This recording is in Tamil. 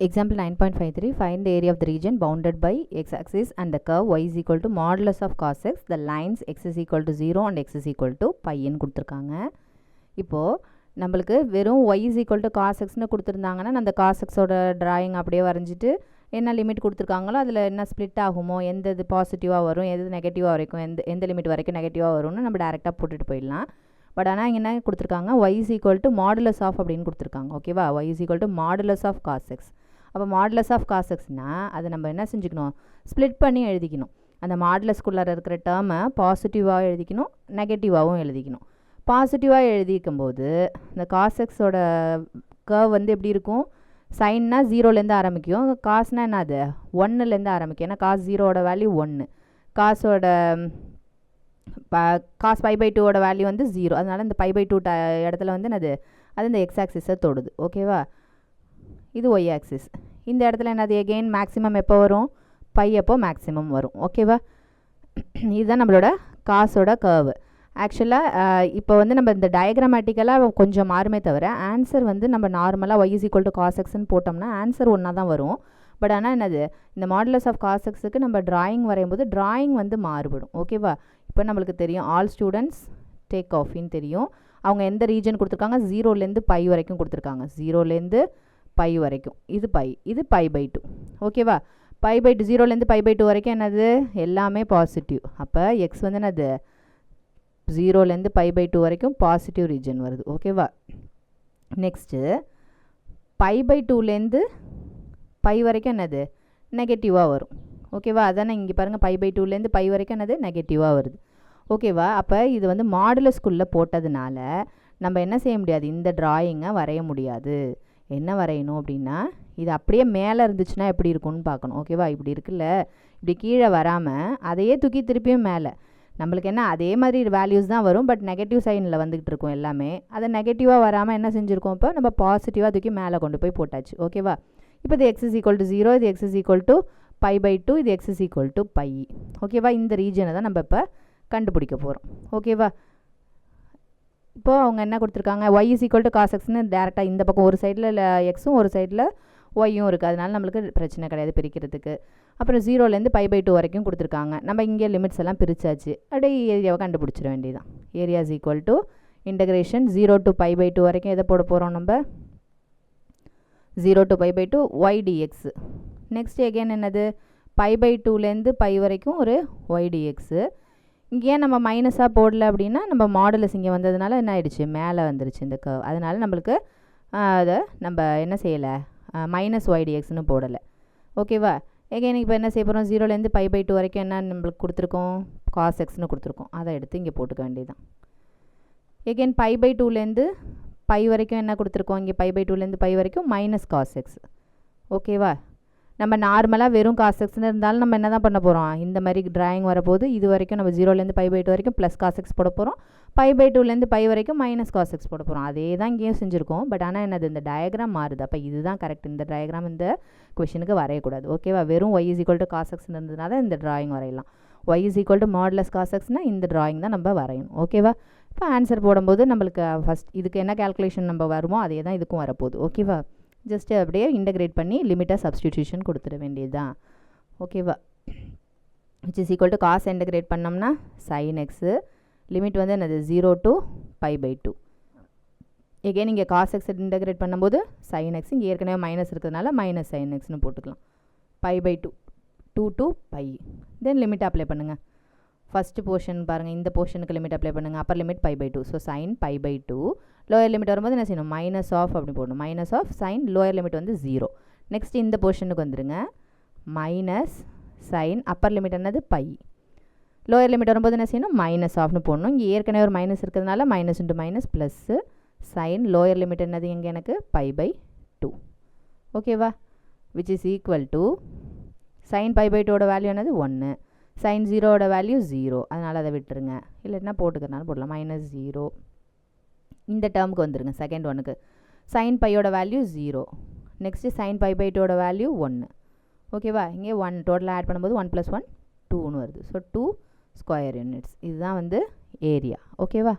Example 9.53, find the area of the region bounded by x-axis and the curve y is equal to modulus of cos x, the lines x is equal to 0 and x is equal to pi ன்னு கொடுத்துருக்காங்க. இப்போது நம்மளுக்கு வெறும் y is equal to cos xன்னு கொடுத்துருந்தாங்கன்னா அந்த cos xோட drawing அப்படியே வரைஞ்சிட்டு என்ன லிமிட் கொடுத்துருக்காங்களோ அதில் என்ன ஸ்ப்ளிட் ஆகுமோ, எந்த இது பாசிட்டிவாக வரும், எது நெகட்டிவாக வரைக்கும், எந்த லிமிட் வரைக்கும் நெகட்டிவாக வரும்னு நம்ம டேரெக்டாக போட்டுட்டு போயிடலாம். பட் ஆனால் இங்கே என்ன கொடுத்துருக்காங்க, y is equal to modulus of அப்படின்னு கொடுத்துருக்காங்க. ஓகேவா, y is equal to modulus of cos x. அப்போ மாடுலஸ் ஆஃப் காஸ் எக்ஸ்னால் அதை நம்ம என்ன செஞ்சுக்கணும், ஸ்ப்ளிட் பண்ணி எழுதிக்கணும். அந்த மாடுலஸ்குள்ளார இருக்கிற டேர்மை பாசிட்டிவாக எழுதிக்கணும், நெகட்டிவாகவும் எழுதிக்கணும். பாசிட்டிவாக எழுதிக்கும்போது இந்த காஸ் எக்ஸோட கர்வ் வந்து எப்படி இருக்கும், சைன்னா 0லேருந்து ஆரம்பிக்கும், காஸ்னால் என்ன அது 1லேருந்து ஆரம்பிக்கும். ஏன்னா காஸ் 0ஓட வேல்யூ 1, காஸோட காஸ் π/2ஓட வேல்யூ வந்து 0. அதனால் இந்த π/2 இடத்துல வந்து அது இந்த எக்ஸ் ஆக்சிஸை தொடுது. ஓகேவா, இது y ஆக்சிஸ். இந்த இடத்துல என்னது எகெயின் மேக்ஸிமம் எப்போ வரும், பை அப்போ மேக்ஸிமம் வரும். ஓகேவா, இதுதான் நம்மளோட காசோட கர்வு. ஆக்சுவலாக இப்போ வந்து நம்ம இந்த டயக்ராமேட்டிக்கலாக கொஞ்சம் மாறுமே தவிர ஆன்சர் வந்து நம்ம நார்மலாக y is equal to cos x ன்னு போட்டோம்னா ஆன்சர் ஒன்றா தான் வரும். பட் ஆனால் என்னது, இந்த மாடுலஸ் ஆஃப் காஸ் எக்ஸுக்கு நம்ம ட்ராயிங் வரையும்போது ட்ராயிங் வந்து மாறுபடும். ஓகேவா, இப்போ நம்மளுக்கு தெரியும் ஆல் ஸ்டூடெண்ட்ஸ் டேக் ஆஃபின்னு தெரியும். அவங்க எந்த ரீஜன் கொடுத்துருக்காங்க, 0லேருந்து பை வரைக்கும் கொடுத்துருக்காங்க. 0லேருந்து பை வரைக்கும் இது பை, இது π/2. ஓகேவா, π/2 0லேருந்து π/2 வரைக்கும் என்னது எல்லாமே பாசிட்டிவ். அப்போ எக்ஸ் வந்து என்னது 0லேருந்து π/2 வரைக்கும் பாசிட்டிவ் ரீஜன் வருது. ஓகேவா, நெக்ஸ்ட்டு π/2லேருந்து பை வரைக்கும் என்னது நெகட்டிவாக வரும். ஓகேவா, அதானே இங்கே பாருங்கள் π/2லேருந்து பை வரைக்கும் என்னது நெகட்டிவாக வருது. ஓகேவா, அப்போ இது வந்து மாடுலஸ்குள்ளே போட்டதுனால நம்ம என்ன செய்ய முடியாது, இந்த ட்ராயிங்கை வரைய முடியாது. என்ன வரையணும் அப்படின்னா, இது அப்படியே மேலே இருந்துச்சுன்னா எப்படி இருக்கும்னு பார்க்கணும். ஓகேவா, இப்படி இருக்குல்ல, இப்படி கீழே வராமல் அதையே தூக்கி திருப்பியும் மேலே, நம்மளுக்கு என்ன அதே மாதிரி வேல்யூஸ் தான் வரும், பட் நெகட்டிவ் சைனில் வந்துக்கிட்டு இருக்கும் எல்லாமே. அதை நெகட்டிவாக வராமல் என்ன செஞ்சுருக்கோம், இப்போ நம்ம பாசிட்டிவாக தூக்கி மேலே கொண்டு போய் போட்டாச்சு. ஓகேவா, இப்போ இது x is equal to 0, இது x is equal to π/2, இது x is equal to π. ஓகேவா, இந்த ரீஜனை தான் நம்ம இப்போ கண்டுபிடிக்க போகிறோம். ஓகேவா, இப்போது அவங்க என்ன கொடுத்துருக்காங்க, y is equal to cos xன்னு டேரெக்டாக இந்த பக்கம் ஒரு சைடில் எக்ஸும் ஒரு சைடில் ஒய்யும் இருக்குது. அதனால நம்மளுக்கு பிரச்சனை கிடையாது பிரிக்கிறதுக்கு. அப்புறம் 0லேருந்து π/2 வரைக்கும் கொடுத்துருக்காங்க. நம்ம இங்கே லிமிட்ஸ் எல்லாம் பிரித்தாச்சு, அப்படியே ஏரியாவை கண்டுபிடிச்சிட வேண்டியதான். Area is equal to integration 0 to π/2 வரைக்கும் எதை போட போகிறோம், நம்ம 0 to π/2 y dx. Next again என்னது π/2லேருந்து பை வரைக்கும் ஒரு y dx. இங்கே நம்ம மைனஸாக போடல அப்படின்னா நம்ம மாடுலஸ் இங்கே வந்ததுனால என்ன ஆயிடுச்சு, மேலே வந்துருச்சு இந்த கர்வ். அதனால் நம்மளுக்கு அதை நம்ம என்ன செய்யலை, மைனஸ் y dxன்னு போடலை. ஓகேவா, எகைன் இப்போ என்ன செய்ய போகிறோம், 0லேருந்து π/2 வரைக்கும் என்ன நம்மளுக்கு கொடுத்துருக்கோம், காஸ் எக்ஸ்னு கொடுத்துருக்கோம். அதை எடுத்து இங்கே போட்டுக்க வேண்டியதுதான். எகைன் π/2லேருந்து பை வரைக்கும் என்ன கொடுத்துருக்கோம், இங்கே π/2லேருந்து பை வரைக்கும் மைனஸ் காஸ் எக்ஸ். ஓகேவா, நம்ம நார்மலாக வெறும் காஸ் எக்ஸ்னு இருந்தாலும் நம்ம என்ன தான் பண்ண போகிறோம், இந்த மாதிரி ட்ராயிங் வரப்போது இது வரைக்கும் நம்ம 0லேருந்து π/2 வரைக்கும் ப்ளஸ் காஸ் எக்ஸ் போட போகிறோம், π/2லேருந்து பை வரைக்கும் மைனஸ் காஸ் எக்ஸ் போட போகிறோம். அதே தான் இங்கேயும் செஞ்சுருக்கோம். பட் ஆனால் என்னது, இந்த டயக்ராம் மாறுது. அப்போ இதுதான் கரெக்ட், இந்த டயக்ராம் இந்த கொஷனுக்கு வரையக்கூடாது. ஓகேவா, வெறும் y is equal to cos x இருந்ததுனால இந்த ட்ராயிங் வரையலாம். y is equal to modulus cos xனால் இந்த ட்ராயிங் தான் நம்ம வரையணும். ஓகேவா, இப்போ ஆன்சர் போடும்போது நம்மளுக்கு ஃபஸ்ட் இதுக்கு என்ன கேல்குலேஷன் நம்ம வருமோ அதே தான் இதுக்கும் வரப்போகுது. ஓகேவா, ஜஸ்ட்டு அப்படியே இன்டகிரேட் பண்ணி லிமிட்டாக சப்ஸ்டிடியூஷன் கொடுத்துட வேண்டியது தான். ஓகேவா, which is equal to cos integrate பண்ணோம்னா sin x, லிமிட் வந்து என்னது 0 to π/2. எகெயின் இங்கே காஸ் எக்ஸ் இன்டகிரேட் பண்ணும்போது sin x, இங்கே ஏற்கனவே மைனஸ் இருக்கிறதுனால மைனஸ் sin xன்னு போட்டுக்கலாம். π/2 2 to π. தென் லிமிட் அப்ளை பண்ணுங்கள். ஃபஸ்ட்டு போர்ஷன் பாருங்கள், இந்த போர்ஷனுக்கு லிமிட் அப்ளை பண்ணுங்கள். Upper limit π/2, so sin π/2. Lower limit வரும்போது என்ன செய்யணும், மைனஸ் ஆஃப் அப்படி போடணும். Minus of sine lower limit வந்து 0. நெக்ஸ்ட் இந்த போர்ஷனுக்கு வந்துடுங்க, மைனஸ் சைன் அப்பர் லிமிட் என்னது பை. லோயர் லிமிட் வரும்போது என்ன செய்யணும், மைனஸ் ஆஃப்னு போடணும். இங்கே ஏற்கனவே ஒரு மைனஸ் இருக்கிறதுனால minus into minus plus sine lower limit என்னது இங்கே எனக்கு π/2. ஓகேவா, which is equal to sine π/2ஓட வேல்யூ என்னது 1, சைன் 0ஓட வேல்யூ 0. அதனால் அதை விட்டுருங்க, இல்லைன்னா போட்டுக்கிறனால போடலாம். -0 இந்த டேர்முக்கு வந்துடுங்க. செகண்ட் ஒனுக்கு சைன் பையோட வேல்யூ 0. நெக்ஸ்ட்டு சைன் π/2ஓட வேல்யூ 1. ஓகேவா, இங்கே 1 டோட்டலாக ஆட் பண்ணும்போது 1 + 1 2ன்னு வருது. So 2 square units. இதுதான் வந்து ஏரியா. ஓகேவா.